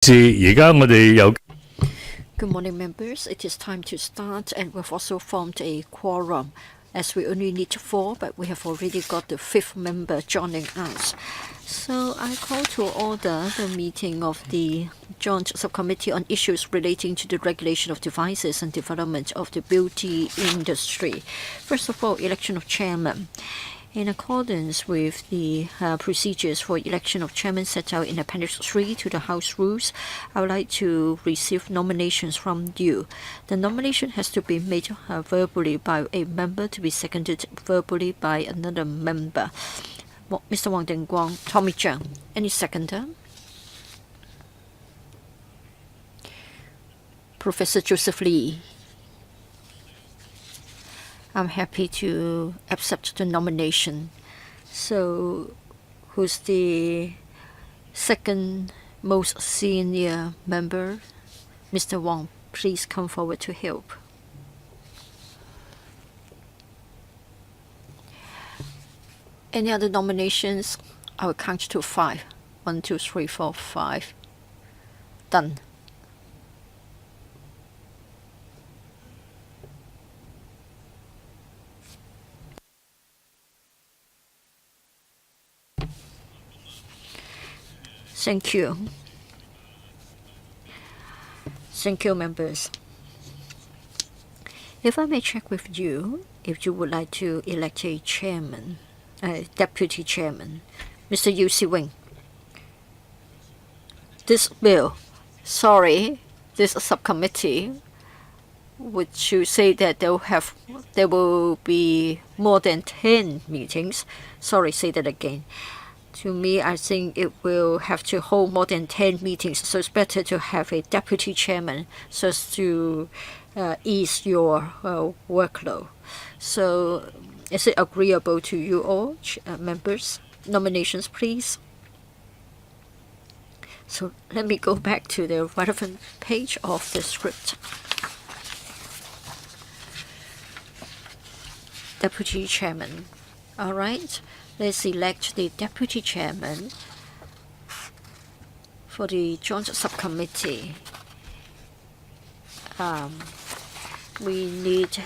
Good morning, members. It is time to start, and we've also formed a quorum. As we only need 4, but we have already got the 5th member joining us. So I call to order the meeting of the Joint Subcommittee on issues relating to the regulation of devices and development of the beauty industry. First of all, election of chairman. In accordance with the procedures for election of chairman set out in Appendix 3 to the House Rules, I would like to receive nominations from you. The nomination has to be made verbally by a member, to be seconded verbally by another member. Mr. Wang Dengguang, Tommy Zhang. Any seconder? Professor Joseph Lee. I'm happy to accept the nomination. So, who's the second most senior member? Mr. Wang, please come forward to help. Any other nominations? I will count to 5. 1, 2, 3, 4, 5. Done. Thank you. Thank you, members. If I may check with you, if you would like to elect a chairman, deputy chairman, Mr. Yu Si-wing. This bill, this subcommittee, would you say that there will be more than 10 meetings? Sorry, say that again. To me, I think it will have to hold more than 10 meetings, so it's better to have a deputy chairman so as to ease your workload. So is it agreeable to you all, members? Nominations, please. So let me go back to the relevant page of the script. Deputy chairman. All right. Let's elect the deputy chairman for the Joint Subcommittee. We need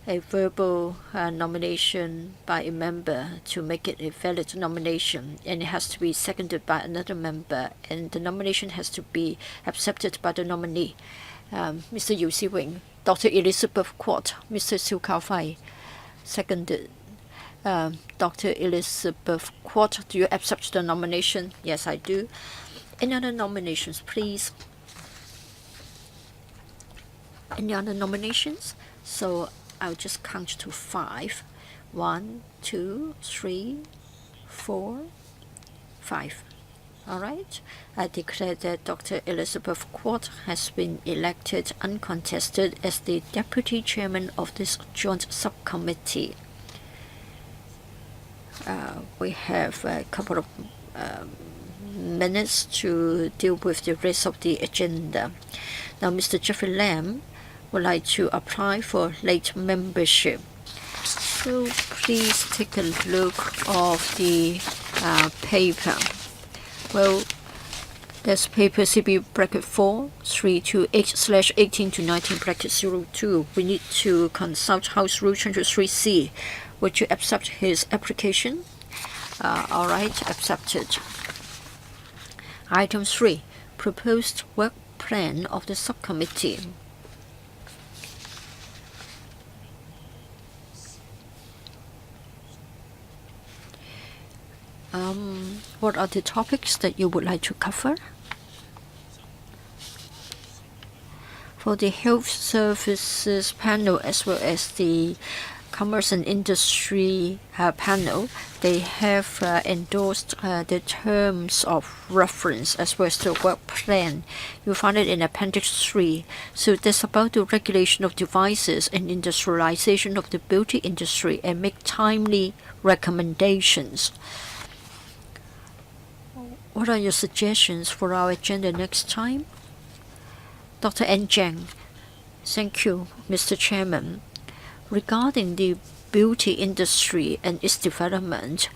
a verbal nomination by a member to make it a valid nomination, and it has to be seconded by another member, and the nomination has to be accepted by the nominee. Mr. Yu Si-wing, Dr. Elizabeth Quat, Mr. Siu Kao-fai, seconded. Dr. Elizabeth Quat, do you accept the nomination? Yes, I do. Any other nominations, please? Any other nominations? So I'll just count to 5. 1, 2, 3, 4, 5. All right. I declare that Dr. Elizabeth Quat has been elected uncontested as the deputy chairman of this joint subcommittee. We have a couple of minutes to deal with the rest of the agenda. Now, Mr. Jeffrey Lam would like to apply for late membership. So please take a look of the paper. Well, there's paper CB bracket 4, 328/18 to 19 bracket 02. We need to consult House Rule 23C. Would you accept his application? All right, accepted. Item 3, proposed work plan of the subcommittee. What are the topics that you would like to cover? For the health services panel as well as the Commerce and Industry panel, they have endorsed the terms of reference as well as the work plan. You'll find it in Appendix 3. So that's about the regulation of devices and industrialization of the beauty industry and make timely recommendations. What are your suggestions for our agenda next time? Dr. N. Zhang. Thank you, Mr. Chairman. Regarding the beauty industry and its development,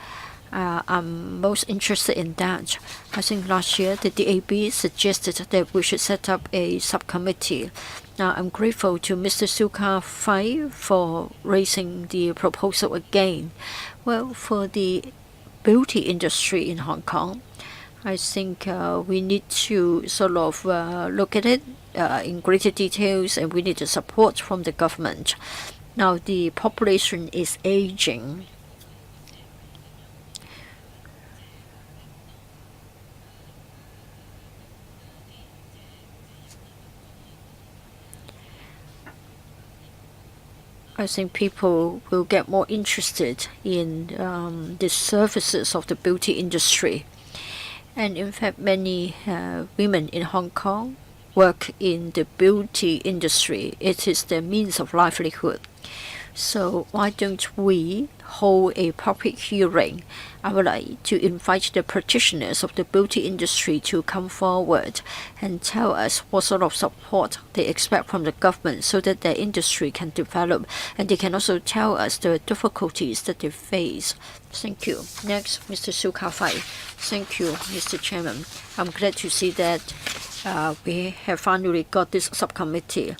I'm most interested in that. I think last year the DAB suggested that we should set up a subcommittee. Now I'm grateful to Mr. Suka Fai for raising the proposal again. Well, for the beauty industry in Hong Kong, I think we need to sort of look at it in greater details, and we need the support from the government. Now the population is aging. I think people will get more interested in the services of the beauty industry. And in fact, many women in Hong Kong work in the beauty industry. It is their means of livelihood. So why don't we hold a public hearing? I would like to invite the practitioners of the beauty industry to come forward and tell us what sort of support they expect from the government so that their industry can develop, and they can also tell us the difficulties that they face. Thank you. Next, Mr. Suka Fai. Thank you, Mr. Chairman. I'm glad to see that we have finally got this subcommittee.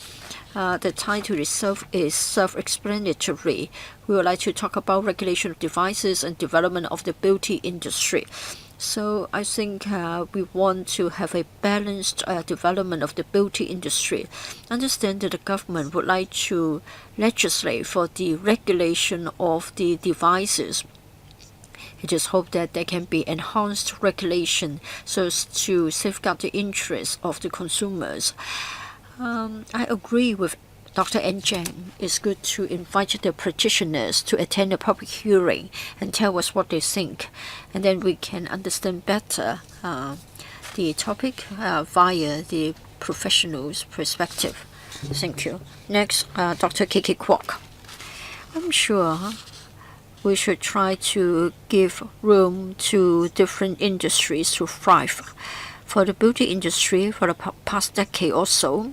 The title itself is self-explanatory. We would like to talk about regulation of devices and development of the beauty industry. So I think we want to have a balanced development of the beauty industry. Understand that the government would like to legislate for the regulation of the devices. It is hoped that there can be enhanced regulation so as to safeguard the interests of the consumers. I agree with Dr. N. Zhang. It's good to invite the practitioners to attend a public hearing and tell us what they think, and then we can understand better the topic via the professional's perspective. Thank you. Next, Dr. Kiki Kwok. I'm sure we should try to give room to different industries to thrive. For the beauty industry, for the past decade or so,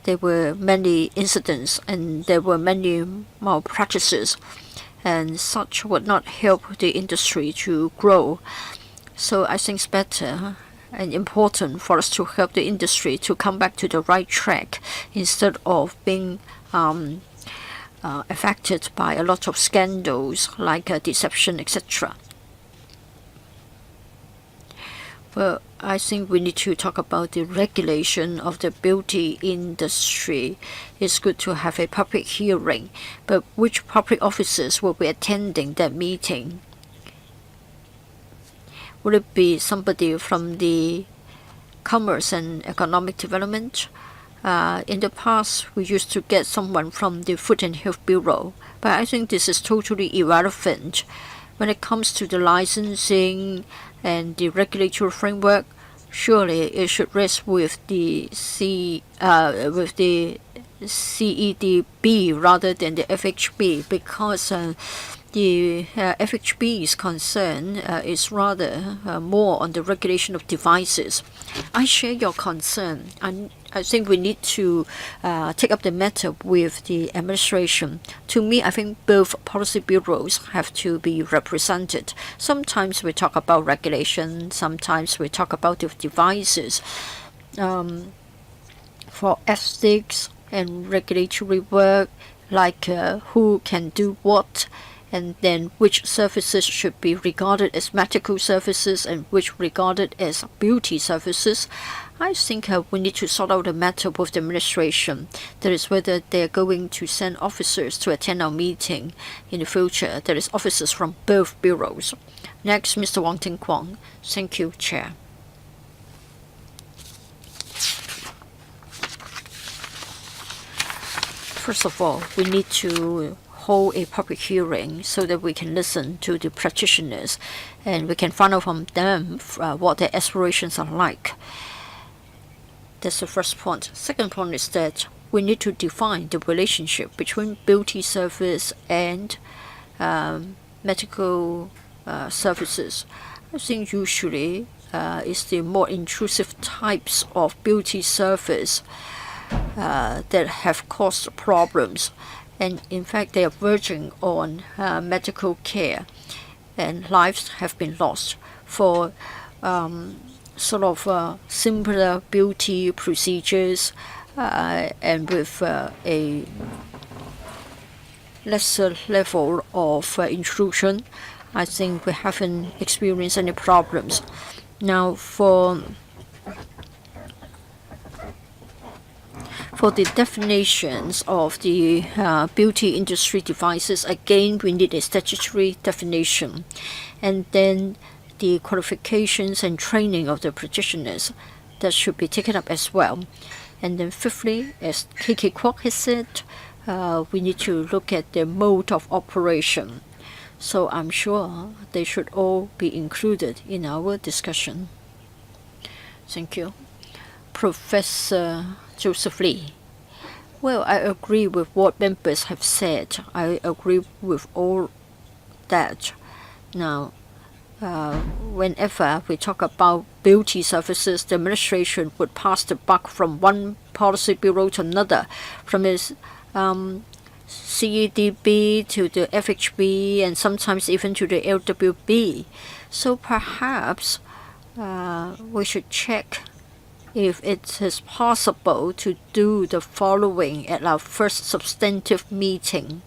there were many incidents and there were many malpractices, and such would not help the industry to grow. So I think it's better and important for us to help the industry to come back to the right track instead of being affected by a lot of scandals like deception, etc. Well, I think we need to talk about the regulation of the beauty industry. It's good to have a public hearing, but which public officers will be attending that meeting? Would it be somebody from the Commerce and Economic Development? In the past, we used to get someone from the Food and Health Bureau, but I think this is totally irrelevant. When it comes to the licensing and the regulatory framework, surely it should rest with the CEDB rather than the FHB, because the FHB's concern is rather more on the regulation of devices. I share your concern, and I think we need to take up the matter with the administration. To me, I think both policy bureaus have to be represented. Sometimes we talk about regulation, sometimes we talk about the devices. For ethics and regulatory work, like who can do what, and then which services should be regarded as medical services and which regarded as beauty services, I think we need to sort out the matter with the administration. That is whether they're going to send officers to attend our meeting in the future. That is officers from both bureaus. Next, Mr. Wong Ting Kwong. Thank you, Chair. First of all, we need to hold a public hearing so that we can listen to the practitioners and we can find out from them what their aspirations are like. That's the first point. Second point is that we need to define the relationship between beauty service and medical services. I think usually it's the more intrusive types of beauty service that have caused problems, and in fact they are verging on medical care. and lives have been lost. For sort of simpler beauty procedures and with a lesser level of intrusion, I think we haven't experienced any problems. Now for the definitions of the beauty industry devices, again we need a statutory definition, and then the qualifications and training of the practitioners that should be taken up as well. And then fifthly, as KK Kwok has said, we need to look at the mode of operation. So I'm sure they should all be included in our discussion. Thank you. Professor Joseph Lee. Well, I agree with what members have said. I agree with all that. Now, whenever we talk about beauty services, the administration would pass the buck from one policy bureau to another, from its CEDB to the FHB and sometimes even to the LWB. So perhaps we should check if it is possible to do the following at our first substantive meeting.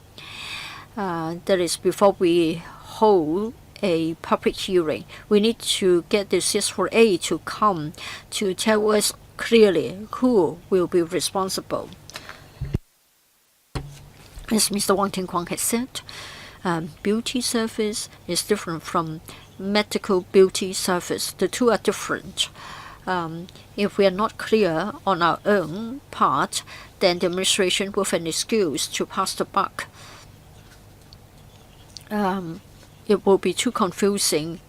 That is, before we hold a public hearing, we need to get the CS4A to come to tell us clearly who will be responsible. As Mr. Wang Tin-fung has said, beauty service is different from medical beauty service. The two are different. If we are not clear on our own part, then the administration will have an excuse to pass the buck. It will be too confusing,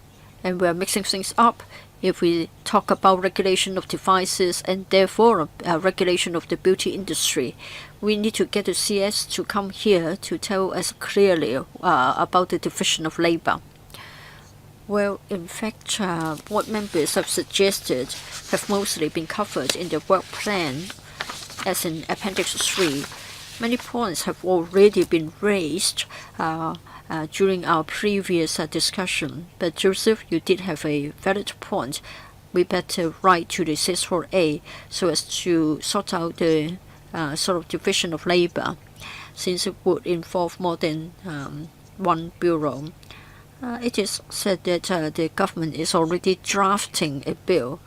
and we are mixing things up if we talk about regulation of devices and therefore regulation of the beauty industry. We need to get the CS to come here to tell us clearly about the division of labor. Well, in fact, what members have suggested have mostly been covered in the work plan, as in Appendix 3. Many points have already been raised during our previous discussion, but Joseph, you did have a valid point. We better write to the CS4A so as to sort out the sort of division of labor, since it would involve more than one bureau. It is said that the government is already drafting a bill,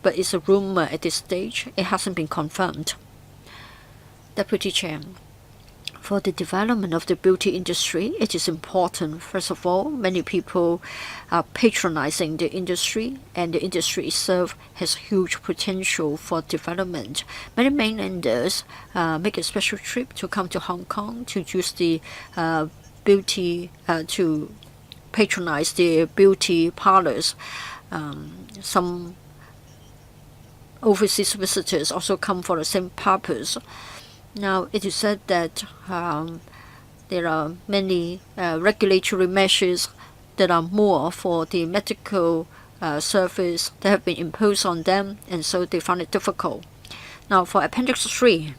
but it's a rumor at this stage. It hasn't been confirmed. Deputy Chair, for the development of the beauty industry, it is important. First of all, many people are patronizing the industry, and the industry itself has huge potential for development. Many mainlanders make a special trip to come to Hong Kong to use the beauty to patronize the beauty parlors. Some overseas visitors also come for the same purpose. Now, it is said that there are many regulatory measures that are more for the medical service that have been imposed on them, and so they find it difficult. Now, for Appendix 3,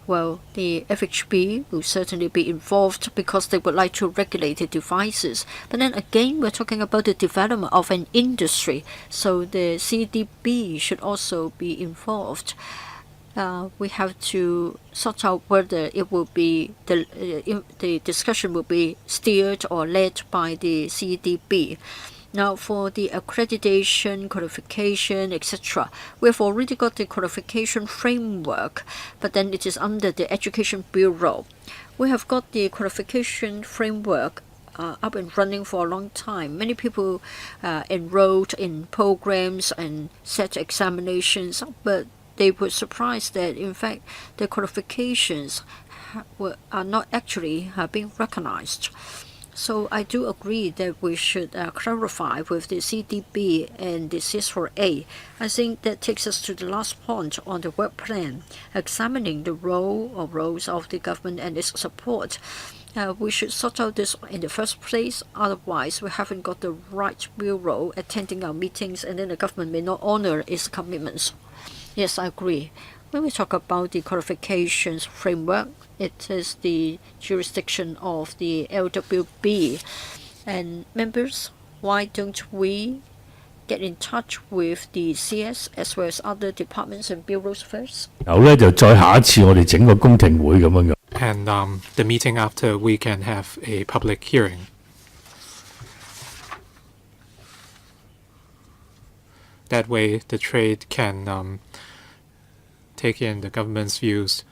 well, the FHB will certainly be involved because they would like to regulate the devices. But then again, we're talking about the development of an industry, so the CDB should also be involved. We have to sort out whether it will be the discussion will be steered or led by the CDB. Now, for the accreditation, qualification, etc., we have already got the qualification framework, but then it is under the Education Bureau. We have got the qualification framework up and running for a long time. Many people enrolled in programs and set examinations, but they were surprised that, in fact, the qualifications are not actually being recognized. So I do agree that we should clarify with the CDB and the CS4A. I think that takes us to the last point on the work plan, examining the role or roles of the government and its support. We should sort out this in the first place, otherwise we haven't got the right bureau attending our meetings, and then the government may not honor its commitments. Yes, I agree. When we talk about the qualifications framework, it is the jurisdiction of the LWB. And members, why don't we get in touch with the CS as well as other departments and bureaus first? 然後咧就再下一次我哋整個公聽會咁樣嘅。And the meeting after we can have a public hearing. That way the trade can take in the government's views.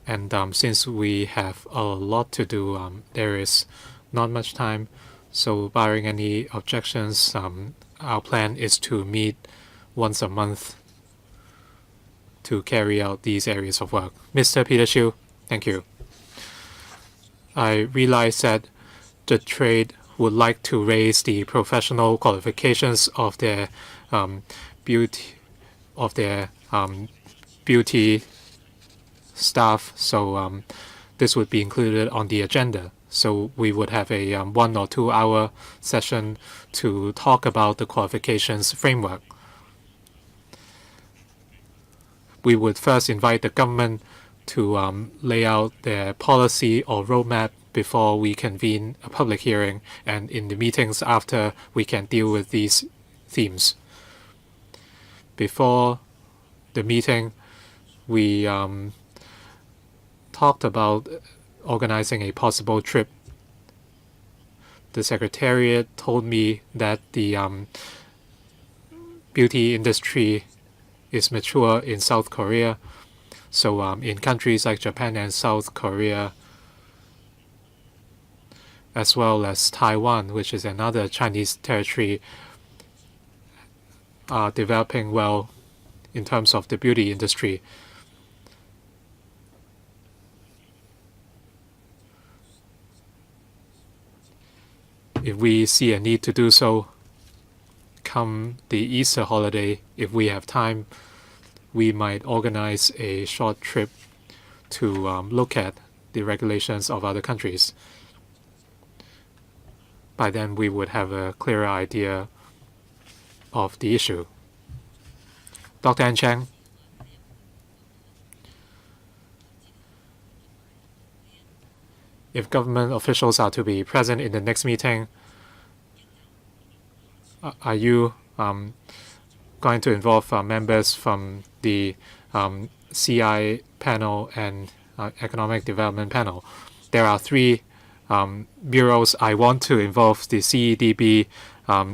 And since we have a lot to do, there is not much time. So barring any objections, our plan is to meet once a month to carry out these areas of work. Mr. Peter Chiu, thank you. I realize that the trade would like to raise the professional qualifications of their beauty staff, so this would be included on the agenda. So we would have a 1 or 2 hour session to talk about the qualifications framework. We would first invite the government to lay out their policy or roadmap before we convene a public hearing, and in the meetings after we can deal with these themes. Before the meeting, we talked about organizing a possible trip. The Secretariat told me that the beauty industry is mature in South Korea. So in countries like Japan and South Korea, as well as Taiwan, which is another Chinese territory, are developing well in terms of the beauty industry. If we see a need to do so, come the Easter holiday, if we have time, we might organize a short trip to look at the regulations of other countries. By then, we would have a clearer idea of the issue. Dr. An Chang. If government officials are to be present in the next meeting, are you going to involve members from the CI panel and economic development panel? There are 3 bureaus. I want to involve the CEDB,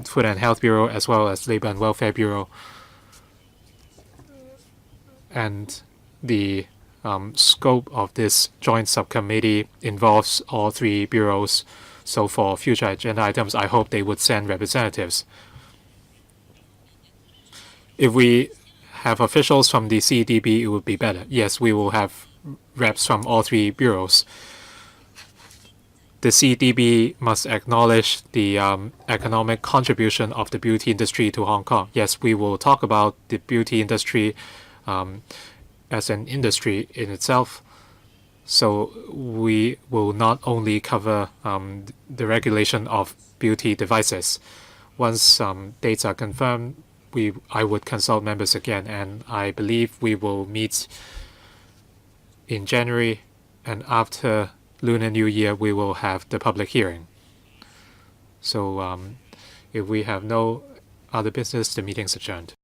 Food and Health Bureau, as well as Labor and Welfare Bureau. And the scope of this joint subcommittee involves all 3 bureaus. So for future agenda items, I hope they would send representatives. If we have officials from the CDB, it would be better. Yes, we will have reps from all 3 bureaus. The CDB must acknowledge the economic contribution of the beauty industry to Hong Kong. Yes, we will talk about the beauty industry as an industry in itself. So we will not only cover the regulation of beauty devices. Once dates are confirmed, I would consult members again, and I believe we will meet in January, and after Lunar New Year we will have the public hearing. So if we have no other business, the meeting is adjourned.